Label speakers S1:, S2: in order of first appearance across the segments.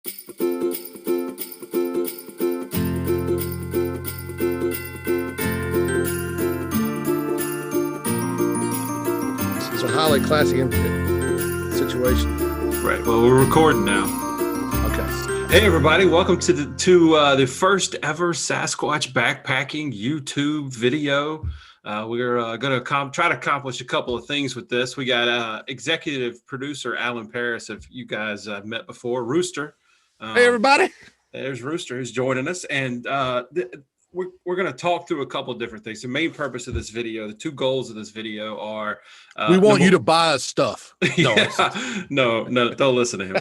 S1: It's a highly classy situation.
S2: Right. Well, we're recording now.
S1: Okay.
S2: Hey, everybody! Welcome to the first ever Sasquatch backpacking YouTube video. We're going to try to accomplish a couple of things with this. We got executive producer Alan Paris, if you guys met before, Rooster.
S1: Hey, everybody!
S2: There's Rooster who's joining us, and we're going to talk through a couple of different things. The main purpose of this video, the two goals of this video are
S1: we want you to buy us stuff.
S2: No, don't listen to him.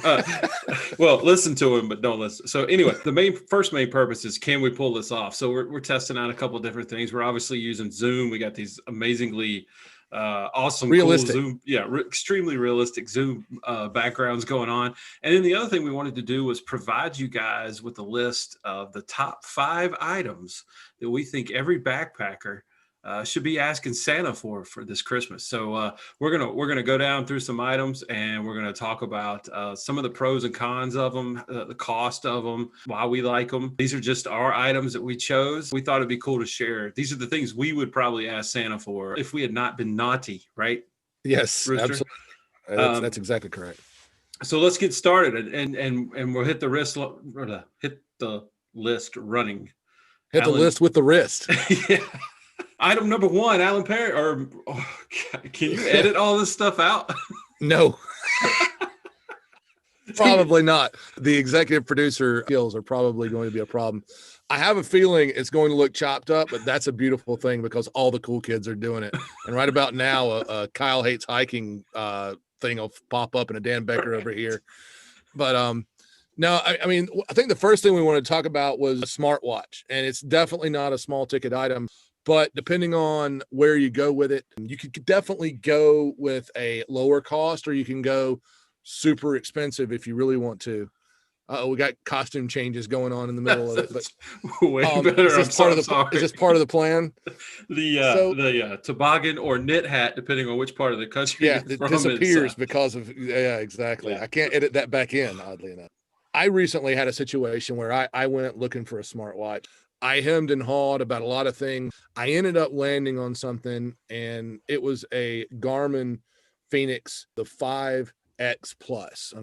S2: Well, listen to him, but don't listen. So anyway, the first main purpose is, can we pull this off? So we're testing out a couple of different things. We're obviously using Zoom. We got these amazingly awesome,
S1: realistic,
S2: cool Zoom, extremely realistic Zoom backgrounds going on. And then the other thing we wanted to do was provide you guys with a list of the top 5 items that we think every backpacker should be asking Santa for this Christmas. So we're gonna go down through some items, and we're gonna talk about some of the pros and cons of them, the cost of them, why we like them. These are just our items that we chose. We thought it'd be cool to share. These are the things we would probably ask Santa for if we had not been naughty, right?
S1: Yes,
S2: Rooster?
S1: Absolutely. That's exactly correct.
S2: So let's get started, and we'll hit the list running.
S1: Hit the list with the wrist.
S2: Yeah. Item number 1, Alan Perry, can you edit all this stuff out?
S1: No. Probably not. The executive producer skills are probably going to be a problem. I have a feeling it's going to look chopped up, but that's a beautiful thing because all the cool kids are doing it. And right about now, a Kyle Hates Hiking thing will pop up in a Dan Becker over here. But no, I mean, I think the first thing we want to talk about was a smartwatch, and it's definitely not a small ticket item. But depending on where you go with it, you could definitely go with a lower cost, or you can go super expensive if you really want to. We got costume changes going on in the middle of it, but
S2: way better.
S1: Is this part of the plan?
S2: The toboggan or knit hat, depending on which part of the country.
S1: Yeah, it disappears because of exactly. Yeah. I can't edit that back in, oddly enough. I recently had a situation where I went looking for a smartwatch. I hemmed and hawed about a lot of things. I ended up landing on something, and it was a Garmin Fenix, the 5X Plus.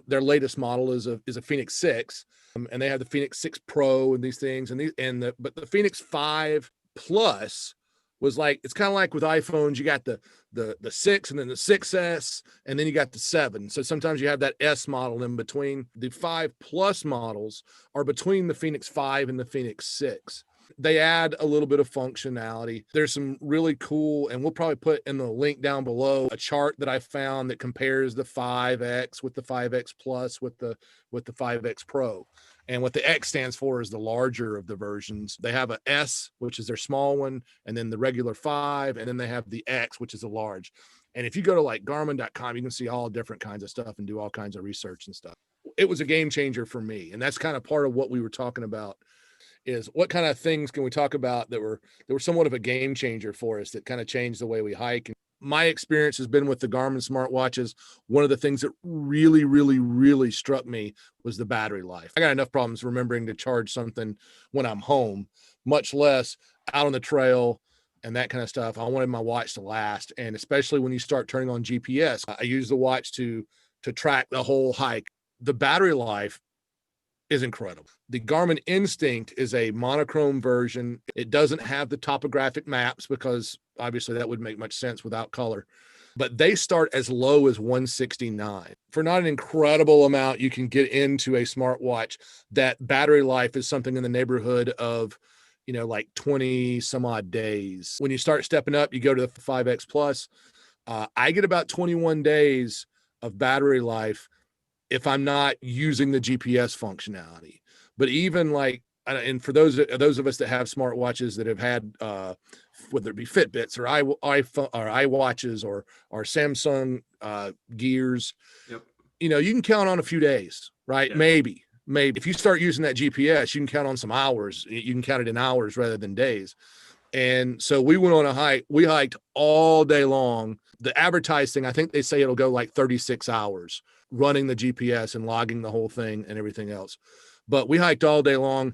S1: Their latest model is a Fenix 6, and they have the Fenix 6 Pro and these things, but the Fenix 5 Plus was like, it's kind of like with iPhones, you got the 6 and then the 6S, and then you got the 7. So sometimes you have that S model in between. The 5 Plus models are between the Fenix 5 and the Fenix 6. They add a little bit of functionality. There's some really cool, and we'll probably put in the link down below, a chart that I found that compares the 5X with the 5X Plus with the 5X Pro. And what the X stands for is the larger of the versions. They have a S, which is their small one, and then the regular 5, and then they have the X, which is a large. And if you go to like Garmin.com, you can see all different kinds of stuff and do all kinds of research and stuff. It was a game changer for me. And that's kind of part of what we were talking about, is what kind of things can we talk about that were somewhat of a game changer for us, that kind of changed the way we hike. And my experience has been with the Garmin smartwatches. One of the things that really, really, really struck me was the battery life. I got enough problems remembering to charge something when I'm home, much less out on the trail and that kind of stuff. I wanted my watch to last. And especially when you start turning on GPS, I use the watch to track the whole hike. The battery life is incredible. The Garmin Instinct is a monochrome version. It doesn't have the topographic maps because obviously that wouldn't make much sense without color, but they start as low as 169. For not an incredible amount, you can get into a smartwatch that battery life is something in the neighborhood of, like 20 some odd days. When you start stepping up, you go to the 5X Plus. I get about 21 days of battery life if I'm not using the GPS functionality. But even like, and for those of us that have smartwatches that have had, whether it be Fitbits or iPhone or iWatches or Samsung gears,
S2: yep.
S1: You can count on a few days, right? Yeah. Maybe if you start using that GPS, you can count on some hours. You can count it in hours rather than days. And so we went on a hike. We hiked all day long. The advertising, I think they say it'll go like 36 hours running the GPS and logging the whole thing and everything else. But we hiked all day long.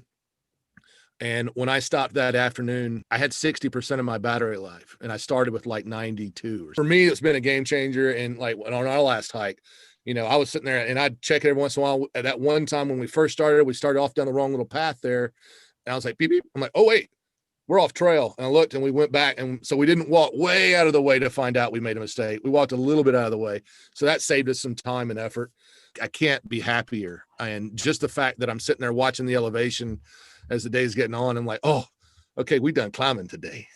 S1: And when I stopped that afternoon, I had 60% of my battery life, and I started with like 92. For me, it's been a game changer. And like on our last hike, you know, I was sitting there and I'd check it every once in a while. At that one time when we first started, we started off down the wrong little path there. And I was like, beep, beep. I'm like, oh, wait, we're off trail. And I looked and we went back. And so we didn't walk way out of the way to find out we made a mistake. We walked a little bit out of the way. So that saved us some time and effort. I can't be happier. And just the fact that I'm sitting there watching the elevation as the day's getting on, I'm like, oh, okay, we done climbing today.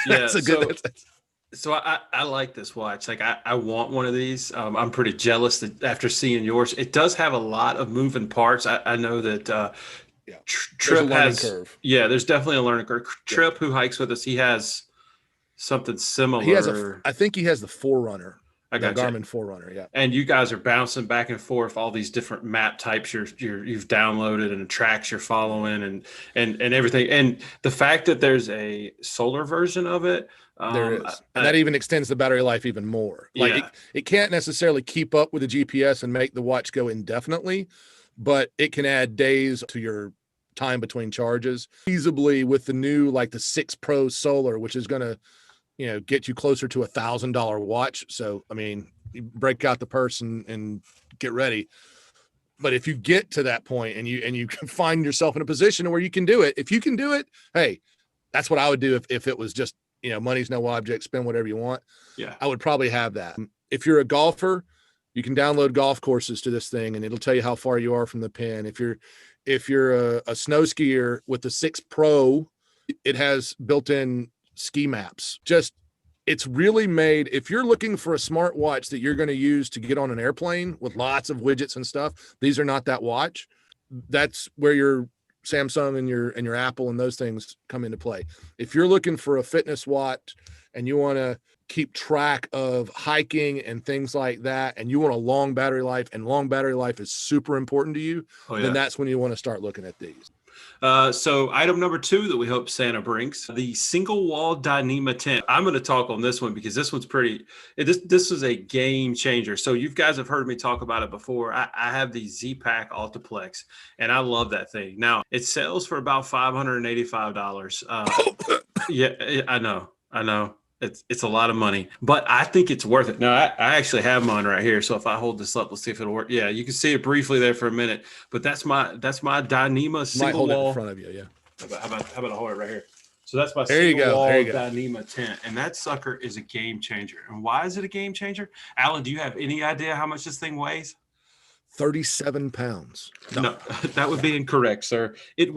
S2: Yeah. So I like this watch. Like I want one of these. I'm pretty jealous that after seeing yours, it does have a lot of moving parts. I know that Trip has, there's definitely a learning curve. Trip, who hikes with us, he has something similar.
S1: He has I think he has the Forerunner.
S2: I got
S1: Garmin Forerunner, yeah.
S2: And you guys are bouncing back and forth all these different map types you've downloaded and the tracks you're following and everything. And the fact that there's a solar version of it,
S1: there is, and that even extends the battery life even more. Like it can't necessarily keep up with the GPS and make the watch go indefinitely, but it can add days to your time between charges feasibly with the new, like the 6 Pro Solar, which is going to, you know, get you closer to $1,000 watch. So, I mean, you break out the purse and get ready. But if you get to that point and you can find yourself in a position where you can do it, if you can do it, hey, that's what I would do if it was just, you know, money's no object, spend whatever you want.
S2: Yeah, I
S1: would probably have that. If you're a golfer, you can download golf courses to this thing and it'll tell you how far you are from the pin. If you're a snow skier with the 6 Pro, it has built-in ski maps. Just, it's really made, if you're looking for a smart watch that you're going to use to get on an airplane with lots of widgets and stuff, these are not that watch. That's where your Samsung and your Apple and those things come into play. If you're looking for a fitness watch and you want to keep track of hiking and things like that, and you want a long battery life, and long battery life is super important to you, then that's when you want to start looking at these.
S2: So item number 2 that we hope Santa brings, the single wall Dyneema tent. I'm going to talk on this one because this one's this is a game changer. So you guys have heard me talk about it before. I have the Zpack Ultiplex and I love that thing. Now it sells for about $585. Yeah, I know. It's a lot of money, but I think it's worth it. Now, I actually have mine right here. So if I hold this up, let's see if it'll work. Yeah, you can see it briefly there for a minute, but that's my Dyneema single wall.
S1: It in front of you, yeah.
S2: How about I hold it right here? So that's my single wall Dyneema tent, and that sucker is a game changer. And why is it a game changer? Alan, do you have any idea how much this thing weighs?
S1: 37 pounds.
S2: No, that would be incorrect, sir. It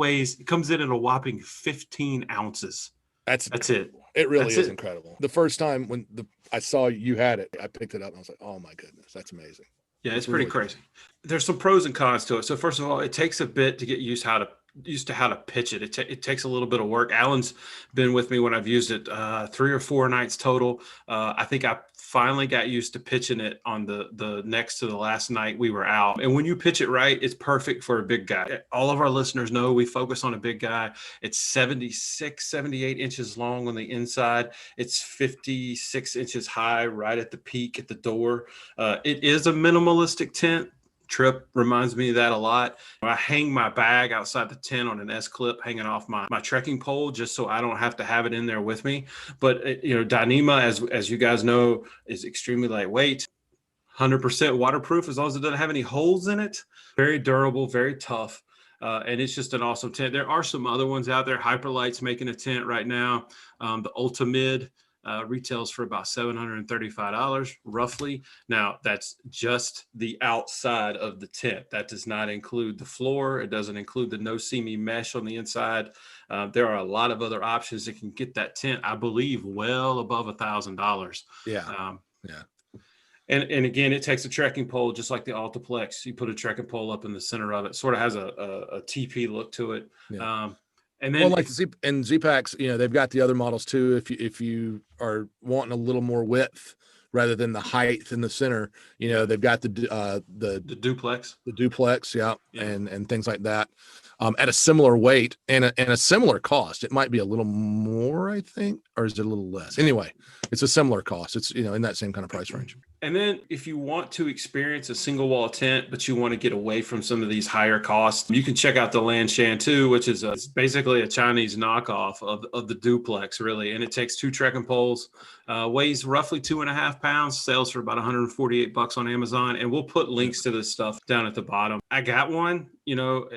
S2: comes in at a whopping 15 ounces.
S1: That's
S2: it.
S1: It really is incredible. The first time when I saw you had it, I picked it up and I was like, oh my goodness, that's amazing.
S2: Yeah, it's pretty crazy. There's some pros and cons to it. So first of all, it takes a bit to get used to how to pitch it. It takes a little bit of work. Alan's been with me when I've used it 3 or 4 nights total. I think I finally got used to pitching it on the next to the last night we were out. And when you pitch it right, it's perfect for a big guy. All of our listeners know we focus on a big guy. It's 76, 78 inches long on the inside. It's 56 inches high right at the peak at the door. It is a minimalistic tent. Trip reminds me of that a lot. I hang my bag outside the tent on an S-clip hanging off my trekking pole just so I don't have to have it in there with me. But, Dyneema, as you guys know, is extremely lightweight, 100% waterproof as long as it doesn't have any holes in it. Very durable, very tough. And it's just an awesome tent. There are some other ones out there. Hyper-Lite's making a tent right now. The Ultimid retails for about $735 roughly. Now that's just the outside of the tent. That does not include the floor. It doesn't include the no-see-me mesh on the inside. There are a lot of other options that can get that tent, I believe, well above $1,000.
S1: Yeah.
S2: And again, it takes a trekking pole just like the Ultiplex. You put a trekking pole up in the center of it. Sort of has a TP look to it.
S1: Yeah. And then, like Zpacks, they've got the other models too. If you are wanting a little more width rather than the height in the center. You know, they've got the
S2: duplex,
S1: yeah, and things like that, at a similar weight and a similar cost. It might be a little more, I think, or is it a little less? Anyway, it's a similar cost. It's, you know, in that same kind of price range.
S2: And then if you want to experience a single wall tent, but you want to get away from some of these higher costs, you can check out the Lanshan 2, which is it's basically a Chinese knockoff of the duplex, really. And it takes 2 trekking poles, weighs roughly 2.5 pounds, sells for about $148 on Amazon. And we'll put links to this stuff down at the bottom. I got one, you know,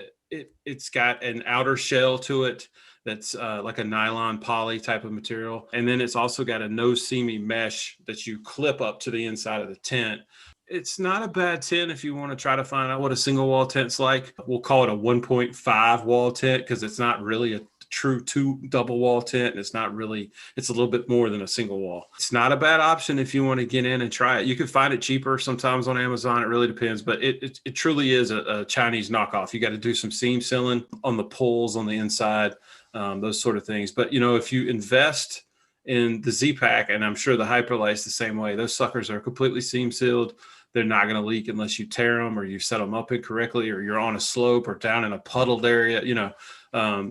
S2: it's got an outer shell to it that's like a nylon poly type of material. And then it's also got a no-see-me mesh that you clip up to the inside of the tent. It's not a bad tent if you want to try to find out what a single wall tent's like. We'll call it a 1.5 wall tent because it's not really a true 2 double wall tent. And it's not really, it's a little bit more than a single wall. It's not a bad option if you want to get in and try it. You can find it cheaper sometimes on Amazon. It really depends, but it truly is a Chinese knockoff. You got to do some seam sealing on the poles on the inside. Those sort of things. But, you know, if you invest in the Zpack, and I'm sure the Hyper-Lite's the same way, those suckers are completely seam sealed. They're not going to leak unless you tear them or you set them up incorrectly or you're on a slope or down in a puddled area, you know,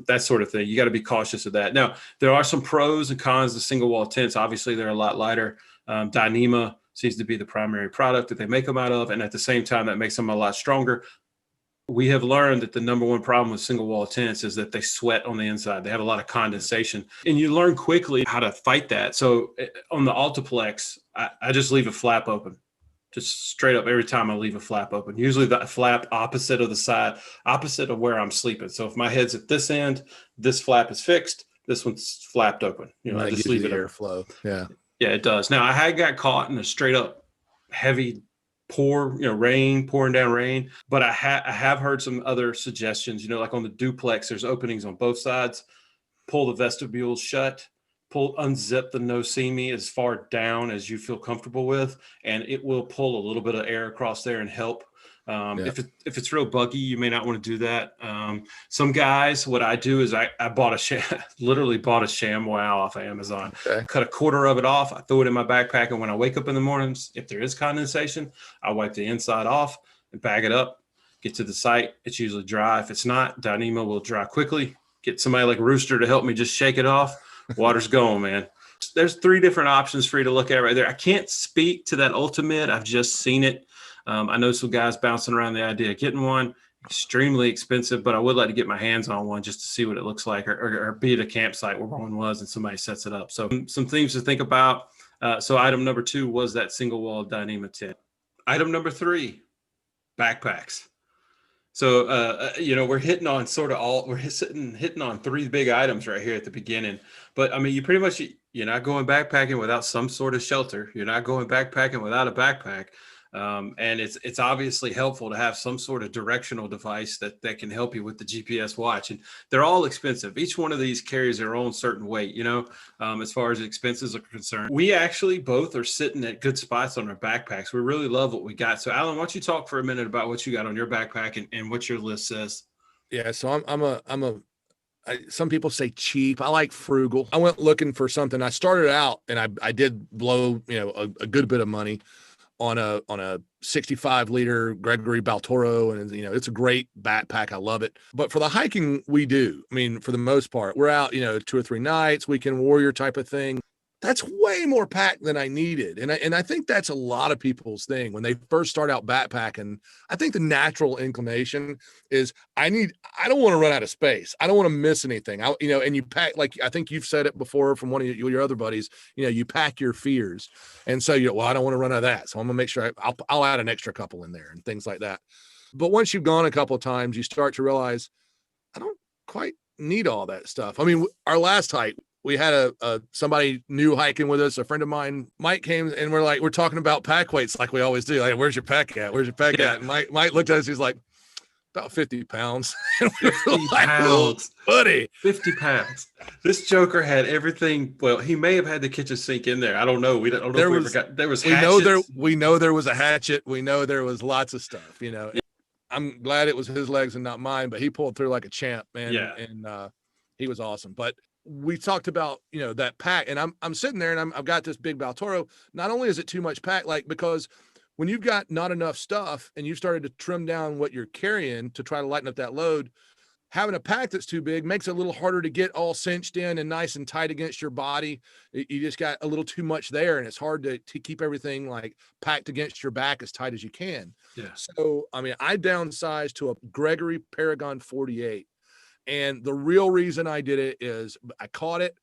S2: that sort of thing. You got to be cautious of that. Now, there are some pros and cons to single wall tents. Obviously, they're a lot lighter. Dyneema seems to be the primary product that they make them out of. And at the same time, that makes them a lot stronger. We have learned that the number one problem with single wall tents is that they sweat on the inside. They have a lot of condensation, and you learn quickly how to fight that. So on the Altiplex, I just leave a flap open, just straight up every time I leave a flap open. Usually the flap opposite of the side, opposite of where I'm sleeping. So if my head's at this end, this flap is fixed. This one's flapped open. You know, I just leave it
S1: airflow. Yeah,
S2: yeah, it does. Now I had got caught in a straight up heavy pour, you know, rain, pouring down rain. But I have heard some other suggestions, you know, like on the duplex, there's openings on both sides. Pull the vestibules shut, unzip the no-see-me as far down as you feel comfortable with, and it will pull a little bit of air across there and help. If it's real buggy, you may not want to do that. Some guys, what I do is I literally bought a ShamWow off of Amazon. Okay. Cut a quarter of it off. I throw it in my backpack, and when I wake up in the mornings, if there is condensation, I wipe the inside off and bag it up. Get to the site. It's usually dry. If it's not, Dyneema will dry quickly. Get somebody like Rooster to help me just shake it off. Water's going, man. There's 3 different options for you to look at right there. I can't speak to that ultimate. I've just seen it. I know some guys bouncing around the idea of getting one. Extremely expensive, but I would like to get my hands on one just to see what it looks like, or be at a campsite where one was and somebody sets it up. So some things to think about. So item number 2 was that single wall Dyneema tent. Item number 3, backpacks. So, you know, we're hitting on hitting on 3 big items right here at the beginning. But I mean, you're not going backpacking without some sort of shelter. You're not going backpacking without a backpack. And it's obviously helpful to have some sort of directional device that can help you with the GPS watch. And they're all expensive. Each one of these carries their own certain weight, you know, as far as expenses are concerned. We actually both are sitting at good spots on our backpacks. We really love what we got. So Alan, why don't you talk for a minute about what you got on your backpack and what your list says?
S1: Yeah. So some people say cheap. I like frugal. I went looking for something. I started out and I did blow, you know, a good bit of money on a 65 liter Gregory Baltoro. And, you know, it's a great backpack. I love it. But for the hiking, we do. I mean, for the most part, we're out, you know, 2 or 3 nights, weekend warrior type of thing. That's way more packed than I needed. And I think that's a lot of people's thing when they first start out backpacking. I think the natural inclination is I don't want to run out of space. I don't want to miss anything. And you pack, like, I think you've said it before from one of your other buddies, you know, you pack your fears. And so I don't want to run out of that. So I'm gonna make sure I'll add an extra couple in there and things like that. But once you've gone a couple of times, you start to realize I don't quite need all that stuff. I mean, our last hike, we had somebody new hiking with us. A friend of mine, Mike, came, and we're talking about pack weights like we always do. Like, where's your pack at? Where's your pack at? And Mike looked at us. He's like, about 50 pounds.
S2: 50 pounds,
S1: buddy.
S2: 50 pounds. This joker had everything. Well, he may have had the kitchen sink in there. I don't know. There was hatchets.
S1: We know there was a hatchet. We know there was lots of stuff. You know, I'm glad it was his legs and not mine. But he pulled through like a champ, man. Yeah. And he was awesome. But we talked about, you know, that pack, and I'm sitting there and I've got this big Baltoro. Not only is it too much pack, like, because when you've got not enough stuff and you started to trim down what you're carrying to try to lighten up that load, having a pack that's too big makes it a little harder to get all cinched in and nice and tight against your body. You just got a little too much there, and it's hard to keep everything like packed against your back as tight as you can.
S2: Yeah.
S1: So, I mean, I downsized to a Gregory Paragon 48. And the real reason I did it is I caught it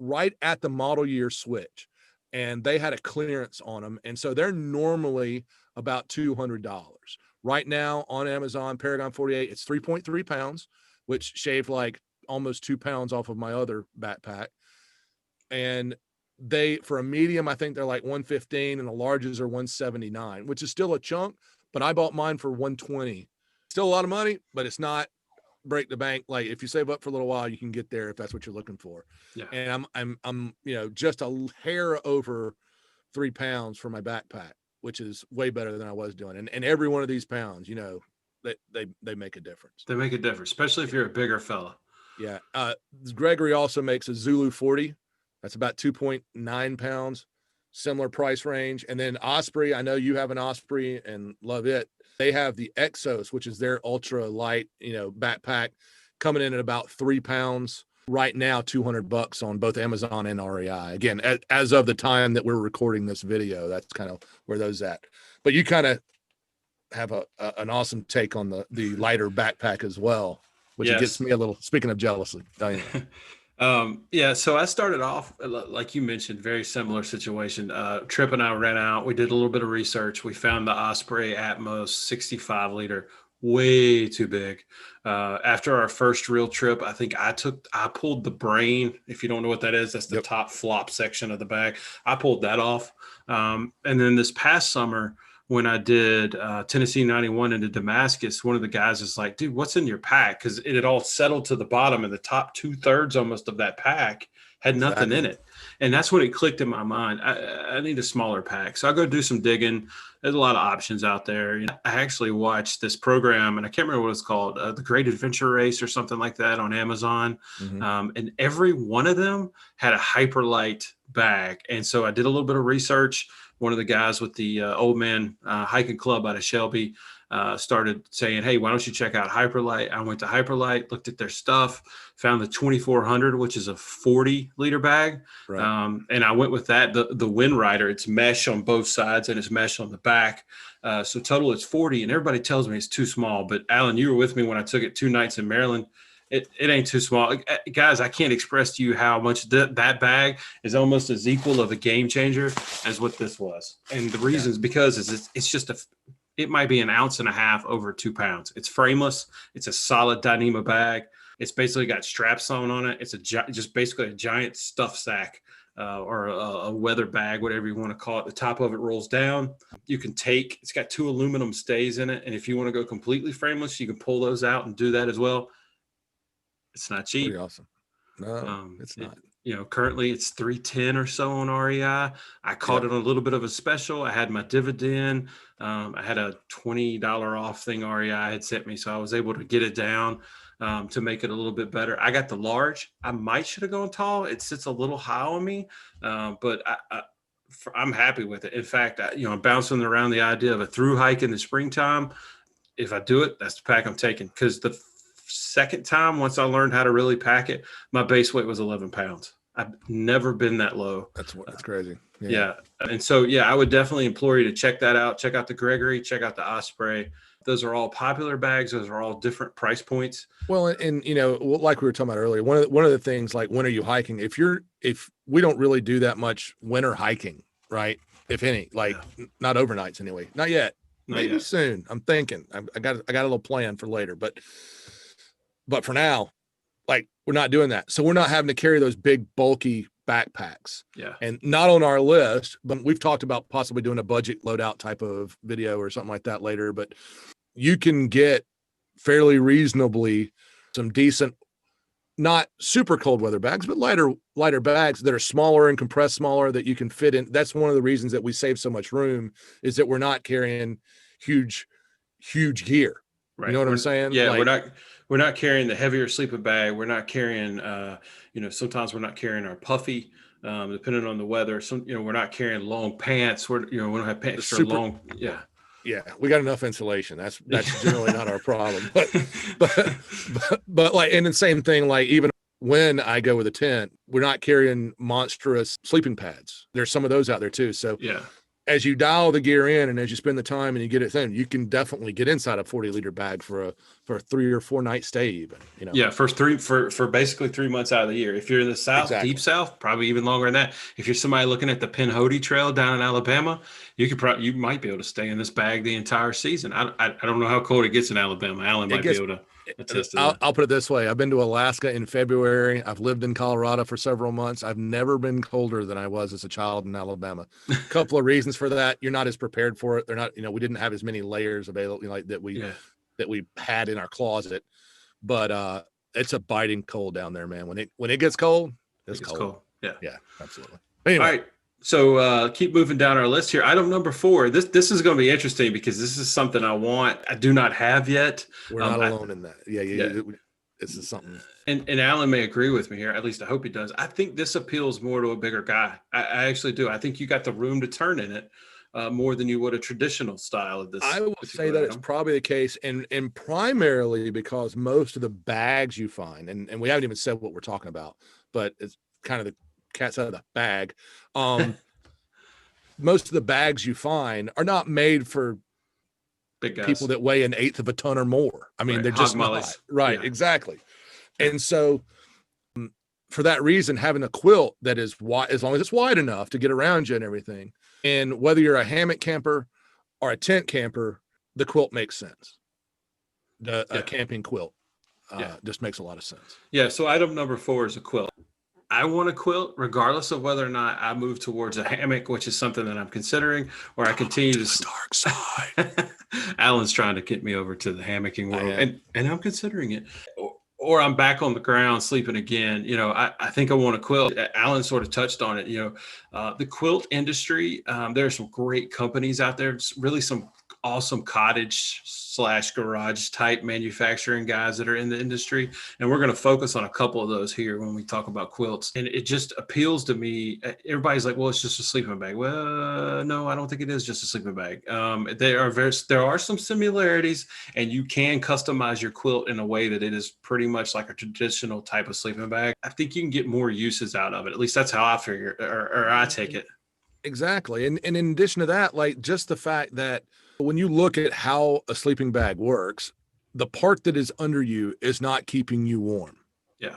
S1: right at the model year switch, and they had a clearance on them. And so they're normally about $200. Right now on Amazon, Paragon 48, it's 3.3 pounds, which shaved like almost 2 pounds off of my other backpack. And they, for a medium, I think they're like 115, and the larges are 179, which is still a chunk, but I bought mine for 120. Still a lot of money, but it's not break the bank. Like, if you save up for a little while, you can get there if that's what you're looking for.
S2: Yeah.
S1: And I'm you know, just a hair over 3 pounds for my backpack, which is way better than I was doing. And every one of these pounds, you know, they make a difference.
S2: They make a difference, especially if you're a bigger fella.
S1: Yeah. Gregory also makes a Zulu 40. That's about 2.9 pounds, similar price range. And then Osprey, I know you have an Osprey and love it. They have the Exos, which is their ultra light, you know, backpack, coming in at about 3 pounds right now, $200 on both Amazon and REI. Again, as of the time that we're recording this video, that's kind of where those at. But you kind of have an awesome take on the lighter backpack as well, which gets me a little, speaking of jealousy.
S2: Yeah, so I started off, like you mentioned, very similar situation. Trip and I ran out. We did a little bit of research. We found the Osprey Atmos 65 liter, way too big. After our first real trip, I think I pulled the brain. If you don't know what that is, that's the top flop section of the bag. I pulled that off. And then this past summer, when I did Tennessee 91 into Damascus, one of the guys is like, dude, what's in your pack? Because it had all settled to the bottom, and the top 2/3 almost of that pack had nothing in it. And that's when it clicked in my mind. I need a smaller pack. So I go do some digging. There's a lot of options out there. You know, I actually watched this program, and I can't remember what it's called, The Great Adventure Race or something like that on Amazon. And every one of them had a Hyper-Lite bag. And so I did a little bit of research. One of the guys with the Old Man Hiking Club out of Shelby started saying, hey, why don't you check out Hyperlite? I went to Hyperlite, looked at their stuff, found the 2400, which is a 40 liter bag. Right. And I went with that. The Windrider, it's mesh on both sides and it's mesh on the back. So total it's 40, and everybody tells me it's too small. But Alan, you were with me when I took it 2 nights in Maryland. It ain't too small. Guys, I can't express to you how much that bag is almost as equal of a game changer as what this was. And the reason is because it's just it might be 1.5 ounces over 2 pounds. It's frameless. It's a solid Dyneema bag. It's basically got straps sewn on it. It's just basically a giant stuff sack or a weather bag, whatever you want to call it. The top of it rolls down. You can it's got 2 aluminum stays in it. And if you want to go completely frameless, you can pull those out and do that as well. It's not cheap.
S1: Pretty awesome. No, it's not.
S2: You know, currently it's $310 or so on REI. I caught it on a little bit of a special. I had my dividend. I had a $20 off thing REI had sent me, so I was able to get it down to make it a little bit better. I got the large. I should have gone tall. It sits a little high on me, but I'm happy with it. In fact, I'm bouncing around the idea of a through hike in the springtime. If I do it, that's the pack I'm taking, because the second time, once I learned how to really pack it, my base weight was 11 pounds. I've never been that low. That's
S1: crazy.
S2: Yeah. And so, I would definitely implore you to check that out. Check out the Gregory, check out the Osprey. Those are all popular bags. Those are all different price points.
S1: Well, and like we were talking about earlier, one of the things, like, when are you hiking? If we don't really do that much winter hiking, right? If any, not overnights anyway, not yet. Maybe soon. I'm thinking I got a little plan for later, but for now, like, we're not doing that. So we're not having to carry those big, bulky backpacks.
S2: Yeah.
S1: And not on our list, but we've talked about possibly doing a budget loadout type of video or something like that later. But you can get fairly reasonably some decent, not super cold weather bags, but lighter bags that are smaller and compressed smaller that you can fit in. That's one of the reasons that we save so much room, is that we're not carrying huge gear. You know what I'm saying?
S2: Yeah, we're not carrying the heavier sleeping bag. We're not carrying, sometimes we're not carrying our puffy, depending on the weather. We're not carrying long pants. We don't have pants extra long. Yeah.
S1: Yeah, we got enough insulation. That's generally not our problem. But like, and the same thing, like even when I go with a tent, we're not carrying monstrous sleeping pads. There's some of those out there too. So
S2: yeah,
S1: as you dial the gear in and as you spend the time and you get it thin, you can definitely get inside a 40-liter bag for a 3 or 4 night stay even,
S2: Yeah, for basically 3 months out of the year. If you're in the South, deep South, probably even longer than that. If you're somebody looking at the Pinhoti Trail down in Alabama, you might be able to stay in this bag the entire season. I don't know how cold it gets in Alabama. Alan might be able to attest to that.
S1: I'll put it this way. I've been to Alaska in February. I've lived in Colorado for several months. I've never been colder than I was as a child in Alabama. A couple of reasons for that. You're not as prepared for it. They're not, we didn't have as many layers available that we had in our closet. But it's a biting cold down there, man. When it gets cold, it's cold. Yeah, absolutely. Anyway.
S2: All right. So keep moving down our list here. Item number 4. This is going to be interesting because this is something I do not have yet.
S1: We're not alone in that. Yeah. This is something.
S2: And Alan may agree with me here. At least I hope he does. I think this appeals more to a bigger guy. I actually do. I think you got the room to turn in it more than you would a traditional style of this.
S1: I will say that it's probably the case, and primarily because most of the bags you find, and we haven't even said what we're talking about, but it's kind of the cat's out of the bag. Most of the bags you find are not made for
S2: big guys,
S1: people that weigh 1/8 of a ton or more. I mean, they're just not. Right. Yeah. Exactly. And so for that reason, having a quilt that is wide, as long as it's wide enough to get around you and everything, and whether you're a hammock camper or a tent camper, the quilt makes sense. A camping quilt just makes a lot of sense.
S2: Yeah. So item number 4 is a quilt. I want a quilt regardless of whether or not I move towards a hammock, which is something that I'm considering, or I continue to
S1: the dark side.
S2: Alan's trying to get me over to the hammocking world, and I'm considering it. Or I'm back on the ground sleeping again. I think I want a quilt. Alan sort of touched on it. The quilt industry, there are some great companies out there. It's really some awesome cottage/garage type manufacturing guys that are in the industry. And we're going to focus on a couple of those here when we talk about quilts. And it just appeals to me. Everybody's like, well, it's just a sleeping bag. Well, no, I don't think it is just a sleeping bag. There are some similarities, and you can customize your quilt in a way that it is pretty much like a traditional type of sleeping bag. I think you can get more uses out of it. At least that's how I figure, or I take it.
S1: Exactly. And in addition to that, like just the fact that when you look at how a sleeping bag works, the part that is under you is not keeping you warm.
S2: Yeah.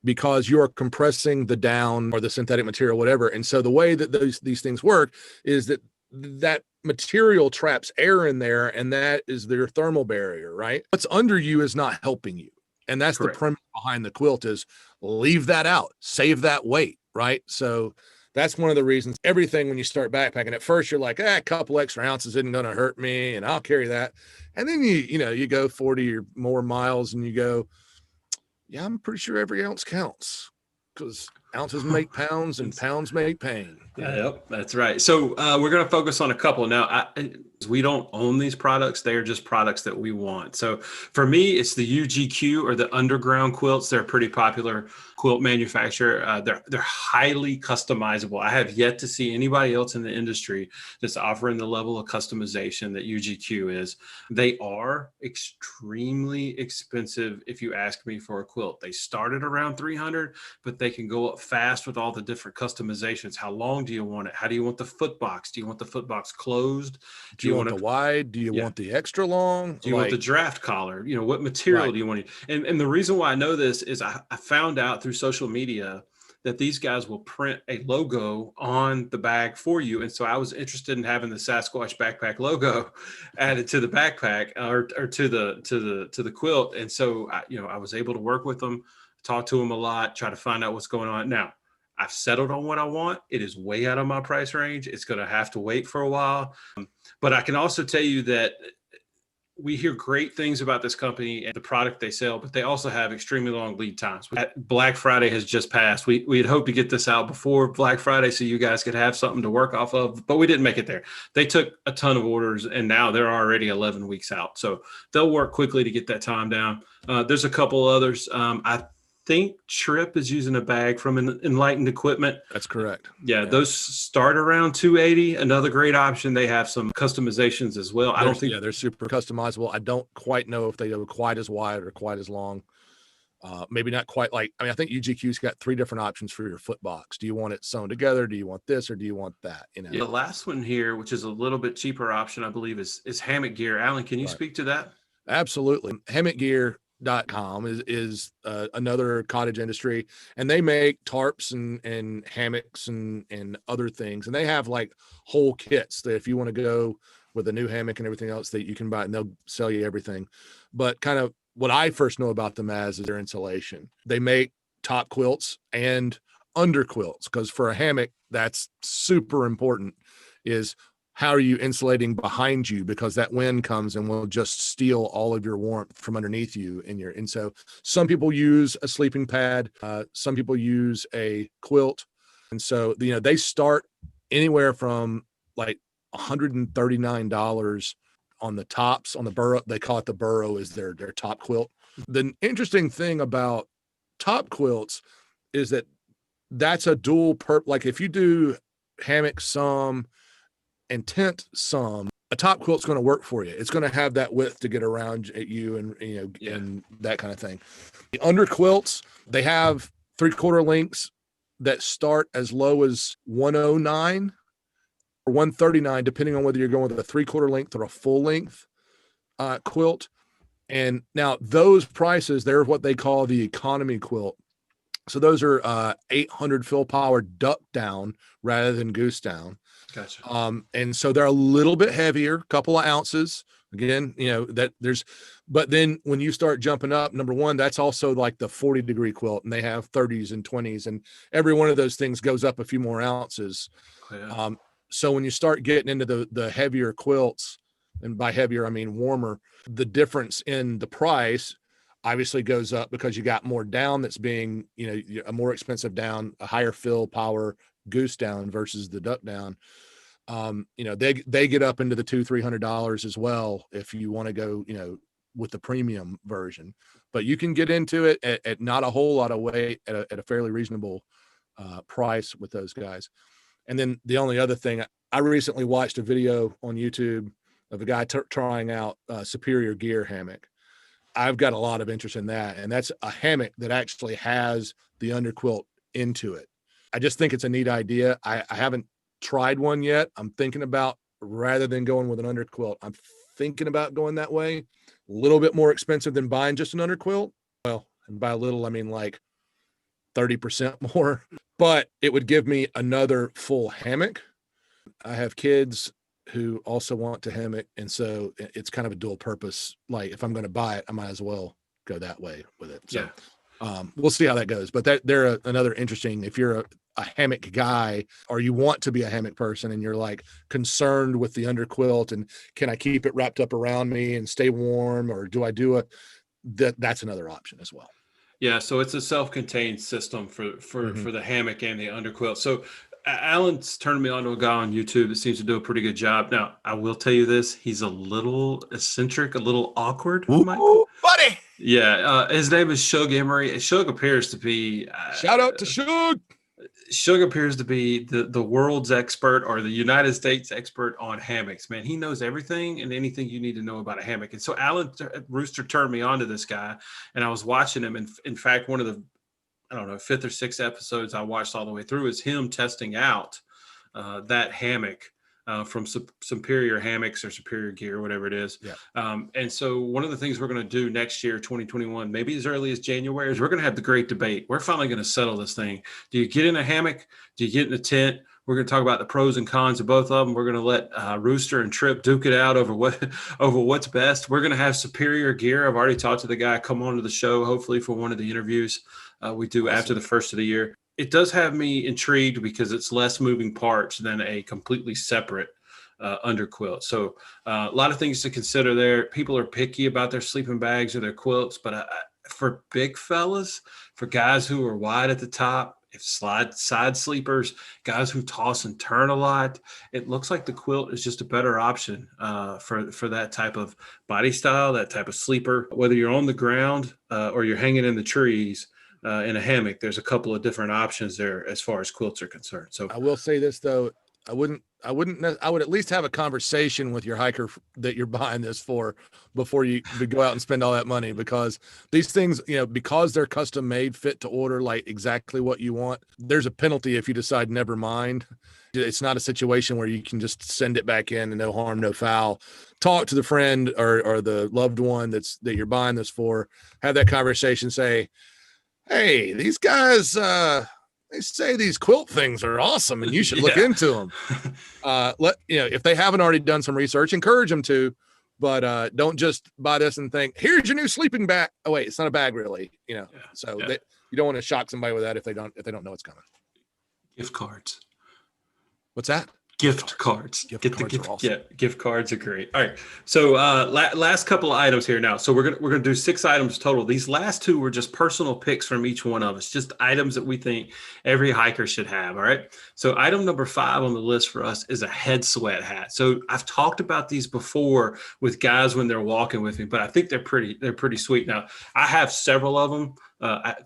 S1: Because you're compressing the down or the synthetic material, whatever. And so the way that these things work is that material traps air in there, and that is their thermal barrier, right? What's under you is not helping you. And that's correct. The premise behind the quilt is leave that out, save that weight, right? So that's one of the reasons everything when you start backpacking, at first you're like, a couple extra ounces isn't going to hurt me and I'll carry that. And then you go 40 or more miles and you go, yeah, I'm pretty sure every ounce counts because ounces make pounds and pounds make pain.
S2: Yep, that's right. So we're going to focus on a couple now. We don't own these products. They are just products that we want. So for me, it's the UGQ or the underground quilts. They're a pretty popular quilt manufacturer. They're highly customizable. I have yet to see anybody else in the industry that's offering the level of customization that UGQ is. They are extremely expensive if you ask me for a quilt. They started around $300, but they can go up fast with all the different customizations. How long do you want it? How do you want the foot box? Do you want the foot box closed?
S1: Do you want the wide? Do you want the extra long?
S2: Do you want the draft collar? What material do you want? And the reason why I know this is I found out through social media that these guys will print a logo on the bag for you. And so I was interested in having the Sasquatch backpack logo added to the backpack or to the quilt. And so I was able to work with them, talk to them a lot, try to find out what's going on. Now, I've settled on what I want. It is way out of my price range. It's going to have to wait for a while. But I can also tell you that we hear great things about this company and the product they sell, but they also have extremely long lead times. Black Friday has just passed. We had hoped to get this out before Black Friday so you guys could have something to work off of, but we didn't make it there. They took a ton of orders and now they're already 11 weeks out. So they'll work quickly to get that time down. There's a couple others. I think Trip is using a bag from Enlightened Equipment.
S1: That's correct.
S2: Yeah, those start around $280. Another great option. They have some customizations as well. I don't think
S1: they're super customizable. I don't quite know if they go quite as wide or quite as long. Maybe not quite like, I mean, I think UGQ's got 3 different options for your foot box. Do you want it sewn together? Do you want this or do you want that? You know,
S2: the last one here, which is a little bit cheaper option, I believe, is Hammock Gear. Alan, can you speak to that?
S1: Absolutely. HammockGear.com is another cottage industry, and they make tarps and hammocks and other things, and they have like whole kits that if you want to go with a new hammock and everything else that you can buy, and they'll sell you everything. But kind of what I first know about them as is their insulation. They make top quilts and under quilts, because for a hammock that's super important, is how are you insulating behind you, because that wind comes and will just steal all of your warmth from underneath you. And so some people use a sleeping pad, some people use a quilt, and so they start anywhere from like $139 on the tops, on the burrow. They call it the burrow, is their top quilt. The interesting thing about top quilts is that that's a dual like if you do hammock some and tent some, a top quilt's going to work for you. It's going to have that width to get around at you and and that kind of thing. The under quilts, they have 3/4 lengths that start as low as 109 or 139, depending on whether you're going with a 3/4 length or a full length quilt. And now those prices, they're what they call the economy quilt. So those are 800 fill power duck down rather than goose down.
S2: Gotcha.
S1: And so they're a little bit heavier, couple of ounces. Again, but then when you start jumping up, number one, that's also like the 40-degree quilt, and they have 30s and 20s, and every one of those things goes up a few more ounces.
S2: Yeah.
S1: So when you start getting into the heavier quilts, and by heavier, I mean warmer, the difference in the price obviously goes up because you got more down that's being, a more expensive down, a higher fill power goose down versus the duck down. They get up into the $200-$300 as well if you want to go, with the premium version. But you can get into it at not a whole lot of weight at a fairly reasonable price with those guys. And then the only other thing, I recently watched a video on YouTube of a guy trying out Superior Gear hammock. I've got a lot of interest in that, and that's a hammock that actually has the underquilt into it. I just think it's a neat idea. I haven't tried one yet. I'm thinking about, rather than going with an underquilt, I'm thinking about going that way. A little bit more expensive than buying just an underquilt. Well, and by a little, I mean like 30% more, but it would give me another full hammock. I have kids who also want to hammock, and so it's kind of a dual purpose. Like if I'm going to buy it, I might as well go that way with it. So we'll see how that goes. But they're another interesting, if you're a hammock guy, or you want to be a hammock person and you're like concerned with the underquilt and can I keep it wrapped up around me and stay warm, or do I do that's another option as well.
S2: Yeah, so it's a self-contained system for the hammock and the underquilt. So Alan's turned me on to a guy on YouTube that seems to do a pretty good job. Now, I will tell you this, he's a little eccentric, a little awkward.
S1: Ooh, buddy.
S2: Yeah, his name is Shug Emery. Shug appears to be
S1: shout out to Shug.
S2: Shug appears to be the world's expert, or the United States expert on hammocks. Man, he knows everything and anything you need to know about a hammock. And so Alan Rooster turned me on to this guy, and I was watching him. And in fact, one of the, I don't know, 5th or 6th episodes I watched all the way through is him testing out that hammock from Superior Hammocks or Superior Gear, whatever it is.
S1: Yeah.
S2: And so one of the things we're going to do next year, 2021, maybe as early as January, is we're going to have the great debate. We're finally going to settle this thing. Do you get in a hammock? Do you get in a tent? We're going to talk about the pros and cons of both of them. We're going to let Rooster and Trip duke it out over what's best. We're going to have Superior Gear. I've already talked to the guy. Come on to the show, hopefully for one of the interviews we do after the first of the year. It does have me intrigued because it's less moving parts than a completely separate under quilt. So a lot of things to consider there. People are picky about their sleeping bags or their quilts, but for big fellas, for guys who are wide at the top, if side sleepers, guys who toss and turn a lot, it looks like the quilt is just a better option for that type of body style, that type of sleeper. Whether you're on the ground or you're hanging in the trees in a hammock, there's a couple of different options there as far as quilts are concerned. So
S1: I will say this though, I would at least have a conversation with your hiker that you're buying this for before you go out and spend all that money, because these things, because they're custom made, fit to order, like exactly what you want, there's a penalty if you decide never mind. It's not a situation where you can just send it back in and no harm, no foul. Talk to the friend or the loved one that you're buying this for, have that conversation, say, hey, these guys, they say these quilt things are awesome and you should look into them. If they haven't already done some research, encourage them to, but don't just buy this and think, here's your new sleeping bag. Oh wait, it's not a bag really, you don't want to shock somebody with that if they don't know it's coming.
S2: Gift cards.
S1: What's that?
S2: Gift cards. Gift cards are great. All right. So last couple of items here now. So we're gonna do 6 items total. These last 2 were just personal picks from each one of us, just items that we think every hiker should have. All right. So item number 5 on the list for us is a head sweat hat. So I've talked about these before with guys when they're walking with me, but I think they're pretty sweet. Now I have several of them.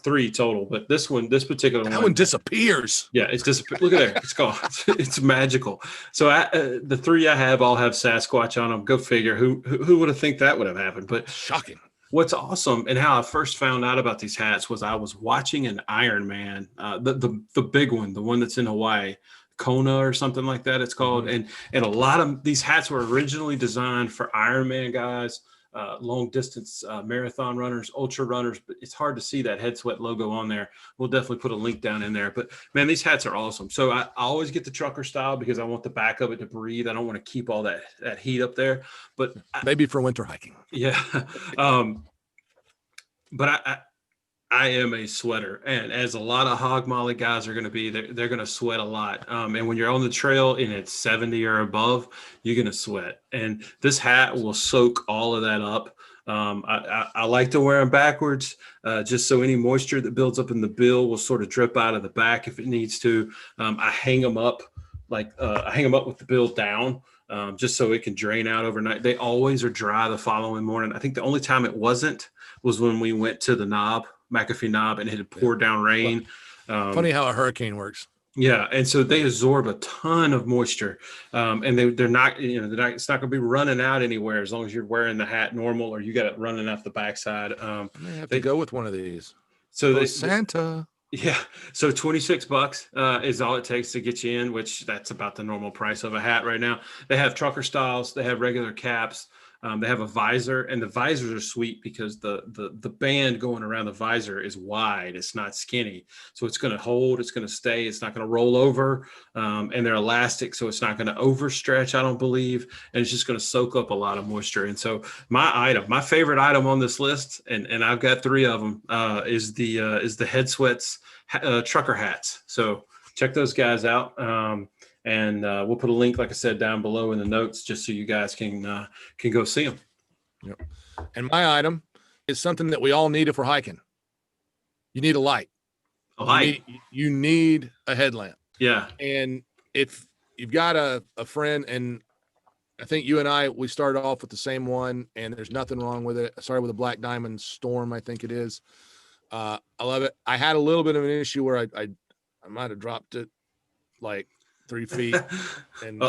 S2: 3 total, but this particular one
S1: disappears.
S2: Yeah, it's disappeared. Look at there, it's gone. It's magical. So the 3 I have all have Sasquatch on them. Go figure. Who would have think that would have happened? But
S1: shocking.
S2: What's awesome and how I first found out about these hats was I was watching an Iron Man, the big one, the one that's in Hawaii, Kona or something like that. It's called, and a lot of these hats were originally designed for Iron Man guys. Long distance marathon runners, ultra runners, but it's hard to see that Head Sweat logo on there. We'll definitely put a link down in there. But man, these hats are awesome. So I always get the trucker style because I want the back of it to breathe. I don't want to keep all that heat up there. But
S1: maybe for winter hiking.
S2: Yeah. But I am a sweater, and as a lot of hog molly guys are going to be, they're going to sweat a lot. And when you're on the trail and it's 70 or above, you're going to sweat. And this hat will soak all of that up. I like to wear them backwards, just so any moisture that builds up in the bill will sort of drip out of the back if it needs to. I hang them up with the bill down. Just so it can drain out overnight. They always are dry the following morning. I think the only time it wasn't was when we went to the McAfee Knob, and it had poured down rain.
S1: Funny how a hurricane works.
S2: Yeah, and so they absorb a ton of moisture, and they're not, it's not going to be running out anywhere as long as you're wearing the hat normal, or you got it running off the backside.
S1: I may have to go with one of these.
S2: So
S1: Santa.
S2: Yeah. So $26 is all it takes to get you in, which that's about the normal price of a hat right now. They have trucker styles. They have regular caps. They have a visor, and the visors are sweet because the band going around the visor is wide. It's not skinny. So it's going to hold, it's going to stay. It's not going to roll over. And they're elastic. So it's not going to overstretch, I don't believe. And it's just going to soak up a lot of moisture. And so my favorite item on this list, and I've got 3 of them, is the HEADSWEATS trucker hats. So check those guys out. And we'll put a link, like I said, down below in the notes, just so you guys can go see them.
S1: Yep. And my item is something that we all need if we're hiking. You need a light.
S2: A light.
S1: You need a headlamp.
S2: Yeah.
S1: And if you've got a friend, and I think you and we started off with the same one, and there's nothing wrong with it. I started with a Black Diamond Storm, I think it is. I love it. I had a little bit of an issue where I might have dropped it like 3 feet, and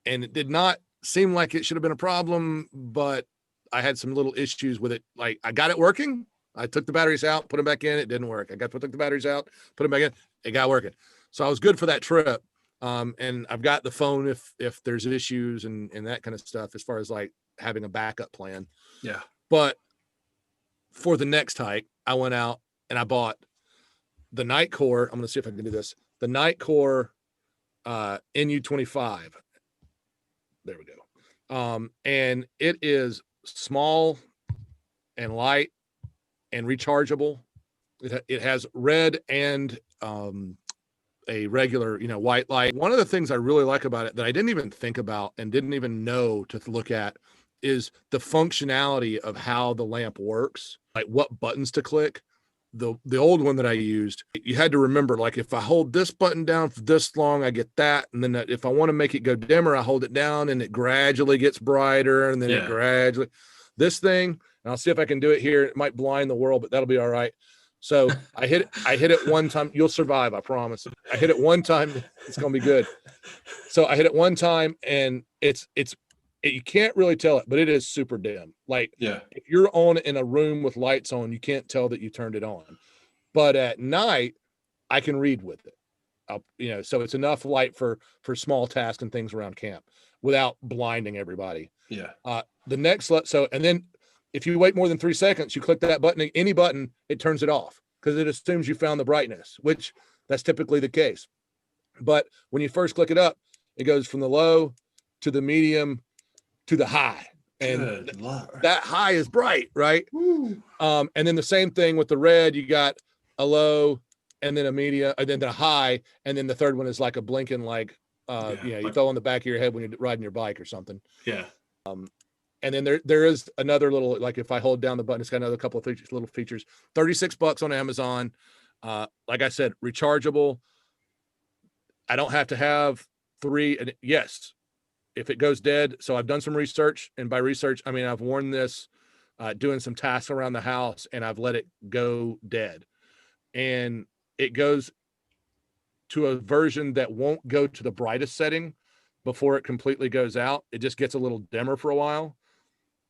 S1: it did not seem like it should have been a problem, but I had some little issues with it. Like, I got it working. I took the batteries out, put them back in. It didn't work. Took the batteries out, put them back in. It got working. So I was good for that trip. And I've got the phone if there's issues and that kind of stuff, as far as like having a backup plan.
S2: Yeah.
S1: But for the next hike, I went out and I bought the Nightcore. I'm going to see if I can do this. The Nightcore NU25. There we go. And it is small and light and rechargeable. It has red and a regular, white light. One of the things I really like about it that I didn't even think about and didn't even know to look at is the functionality of how the lamp works, like what buttons to click. The old one that I used, you had to remember, like, if I hold this button down for this long, I get that. And then if I want to make it go dimmer, I hold it down and it gradually gets brighter. And then it gradually, this thing, and I'll see if I can do it here. It might blind the world, but that'll be all right. So I hit it one time. You'll survive, I promise. I hit it one time. It's going to be good. So I hit it one time and you can't really tell it, but it is super dim. Like, if you're on in a room with lights on, you can't tell that you turned it on. But at night, I can read with it. So it's enough light for small tasks and things around camp without blinding everybody.
S2: Yeah.
S1: The next, and then if you wait more than 3 seconds, you click that button, any button, it turns it off because it assumes you found the brightness, which that's typically the case. But when you first click it up, it goes from the low to the medium to the high, and that high is bright, right? And then the same thing with the red. You got a low, and then a medium, and then the high, and then the third one is like a blinking, like you throw on the back of your head when you're riding your bike or something.
S2: Yeah.
S1: And then there is another little, like, if I hold down the button, it's got another couple of little features. $36 on Amazon. Like I said, rechargeable. I don't have to have 3. And yes, if it goes dead. So I've done some research, and by research, I mean, I've worn this doing some tasks around the house, and I've let it go dead, and it goes to a version that won't go to the brightest setting before it completely goes out. It just gets a little dimmer for a while.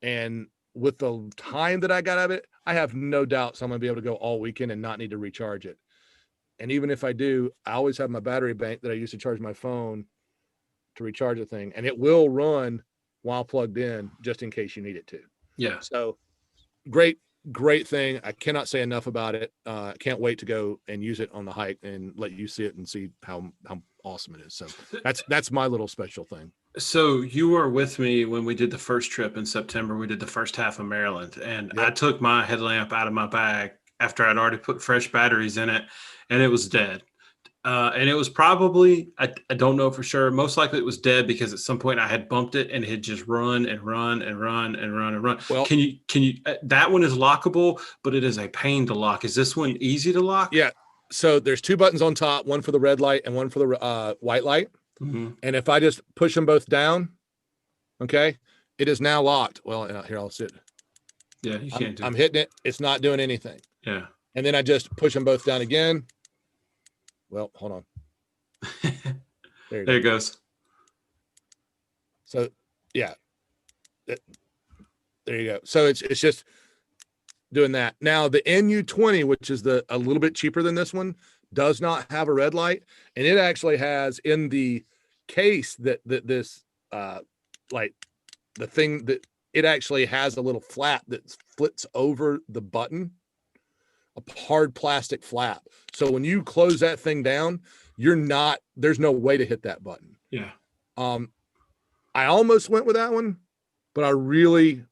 S1: And with the time that I got out of it, I have no doubts I'm going to be able to go all weekend and not need to recharge it. And even if I do, I always have my battery bank that I use to charge my phone to recharge the thing, and it will run while plugged in just in case you need it to.
S2: Yeah.
S1: So great thing. I cannot say enough about it. Can't wait to go and use it on the hike and let you see it and see how awesome it is. So that's my little special thing.
S2: So you were with me when we did the first trip in September. We did the first half of Maryland, and I took my headlamp out of my bag after I'd already put fresh batteries in it, and it was dead. And it was probably, I don't know for sure. Most likely it was dead because at some point I had bumped it and it had just run and run and run and run and run. Well, can you, that one is lockable, but it is a pain to lock. Is this one easy to lock?
S1: Yeah. So there's 2 buttons on top, one for the red light and one for the white light. Mm-hmm. And if I just push them both down, okay, it is now locked. Well, here, I'll sit.
S2: Yeah, you can't do it.
S1: I'm hitting it. It's not doing anything.
S2: Yeah.
S1: And then I just push them both down again. Well, hold on.
S2: There it goes.
S1: So, yeah. There you go. So it's just doing that. Now, the NU20, which is a little bit cheaper than this one, does not have a red light, and it actually has in the case that this like the thing that it actually has a little flap that flips over the button. A hard plastic flap. So when you close that thing down, there's no way to hit that button.
S2: Yeah.
S1: I almost went with that one, but I really,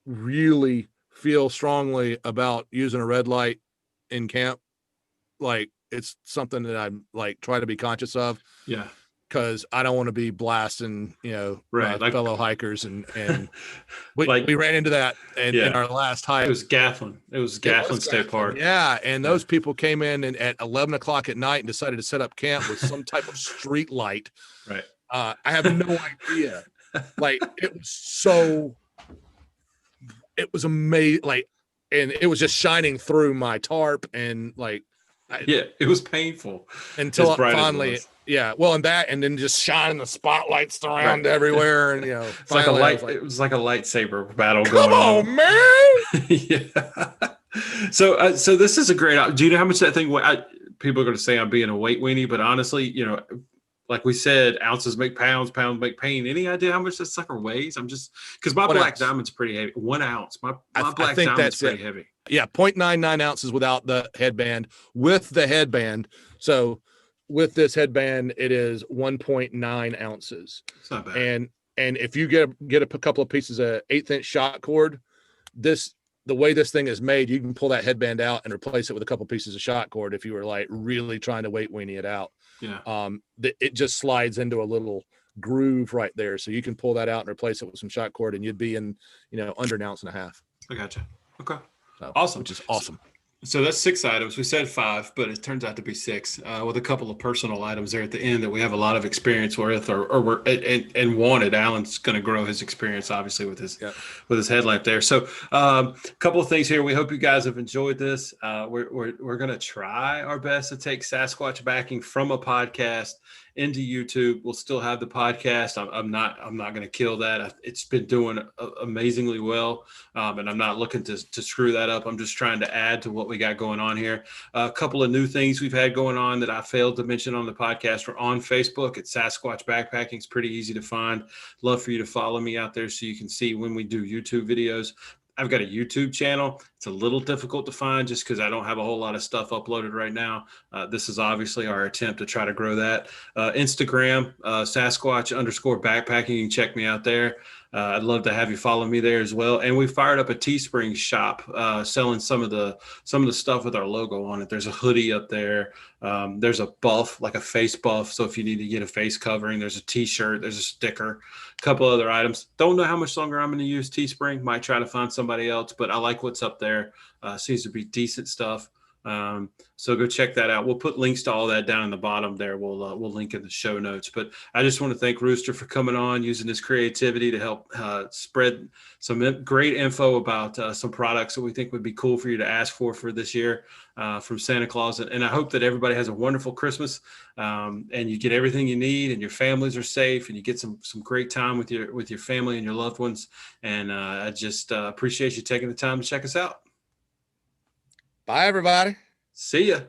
S1: really feel strongly about using a red light in camp. Like, it's something that I'm like try to be conscious of.
S2: Yeah.
S1: Because I don't want to be blasting,
S2: like
S1: fellow hikers, and we ran into that in our last hike.
S2: It was Gatlin. State Park.
S1: Yeah, and those people came in and at 11 o'clock at night and decided to set up camp with some type of street light.
S2: Right.
S1: I have no idea. Like, it was amazing. Like, and it was just shining through my tarp, and like,
S2: it was painful
S1: until finally. Yeah, well, and then just shining the spotlights around everywhere, and
S2: it's like it was like a lightsaber battle
S1: going on. Come on, man!
S2: Yeah. So this is a great. Do you know how much that thing? People are going to say I'm being a weight weenie, but honestly, like we said, ounces make pounds, pounds make pain. Any idea how much that sucker weighs? I'm just because my black diamond's pretty heavy. 1 ounce. My black diamond's pretty heavy.
S1: Yeah, 0.99 ounces without the headband. With the headband, so. With this headband, it is 1.9 ounces.
S2: It's not bad.
S1: And if you get a couple of pieces of 1/8 inch shot cord, this the way this thing is made, you can pull that headband out and replace it with a couple pieces of shot cord if you were like really trying to weight weenie it out.
S2: Yeah.
S1: It just slides into a little groove right there, so you can pull that out and replace it with some shot cord, and you'd be in, under an ounce and a half.
S2: I gotcha. Okay.
S1: So,
S2: Awesome.
S1: Which is awesome.
S2: So that's 6 items. We said 5, but it turns out to be 6, with a couple of personal items there at the end that we have a lot of experience with, or and wanted. Alan's going to grow his experience, obviously, with his headlamp there. So a couple of things here. We hope you guys have enjoyed this. We're going to try our best to take Sasquatch backing from a podcast into YouTube. We'll still have the podcast. I'm not going to kill that. It's been doing amazingly well, and I'm not looking to screw that up. I'm just trying to add to what we got going on here. A couple of new things we've had going on that I failed to mention on the podcast. We're on Facebook at Sasquatch Backpacking. It's pretty easy to find. Love for you to follow me out there so you can see when we do YouTube videos. I've got a YouTube channel. It's a little difficult to find just because I don't have a whole lot of stuff uploaded right now. This is obviously our attempt to try to grow that. Instagram, Sasquatch_backpacking. You can check me out there. I'd love to have you follow me there as well. And we fired up a Teespring shop, selling some of the stuff with our logo on it. There's a hoodie up there. There's a buff, like a face buff. So if you need to get a face covering, there's a t-shirt, there's a sticker, a couple other items. Don't know how much longer I'm going to use Teespring. Might try to find somebody else, but I like what's up there. Seems to be decent stuff. So go check that out. We'll put links to all that down in the bottom there. We'll link in the show notes, but I just want to thank Rooster for coming on, using his creativity to help spread some great info about some products that we think would be cool for you to ask for this year from Santa Claus. And I hope that everybody has a wonderful Christmas, and you get everything you need, and your families are safe, and you get some great time with your family and your loved ones. And I just appreciate you taking the time to check us out.
S1: Bye, everybody.
S2: See ya.